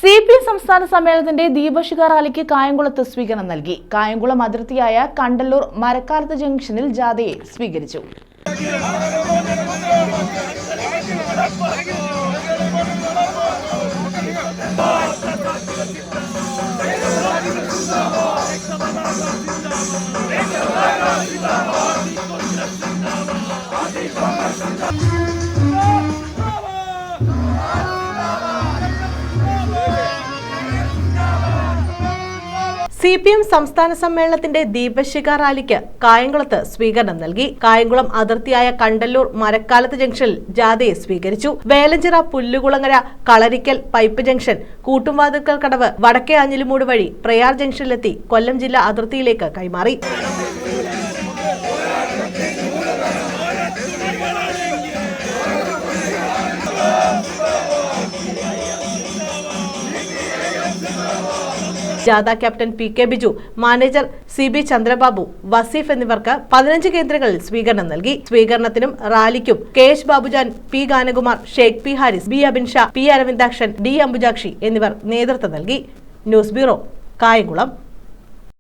CPM സംസ്ഥാന സമ്മേളനത്തിന്റെ ദീപശിഖ റാലിക്ക് കായംകുളത്ത് സ്വീകരണം നൽകി. കായംകുളം അതിർത്തിയായ കണ്ടല്ലൂർ മരക്കാലത്ത് ജംഗ്ഷനിൽ ജാഥയെ സ്വീകരിച്ചു. CPM സംസ്ഥാന സമ്മേളനത്തിന്റെ ദീപശിഖ റാലിക്ക് കായംകുളത്ത് സ്വീകരണം നൽകി. കായംകുളം അതിർത്തിയായ കണ്ടല്ലൂർ മരക്കാലത്ത് ജംഗ്ഷനിൽ ജാഥയെ സ്വീകരിച്ചു. വേലഞ്ചിറ, പുല്ലുകുളങ്ങര, കളരിക്കൽ, പൈപ്പ് ജംഗ്ഷൻ, കൂട്ടുംവാതിൽക്കൽ കടവ്, വടക്കേ ആഞ്ഞിലിമൂട് വഴി പ്രയാർ ജംഗ്ഷനിലെത്തി കൊല്ലം ജില്ലാ അതിർത്തിയിലേക്ക് കൈമാറി. ജാഥ captain PK Biju, manager CB Chandrababu, Vaseef എന്നിവർക്ക് 15 കേന്ദ്രങ്ങളിൽ സ്വീകരണം നൽകി. സ്വീകരണത്തിനും റാലിക്കും KH Babujan, P Ganakumar, Sheikh P Haris, B Abinsha, P Aravindakshan, D Ambujakshi എന്നിവർ നേതൃത്വം നൽകി. News bureau, Kayamkulam.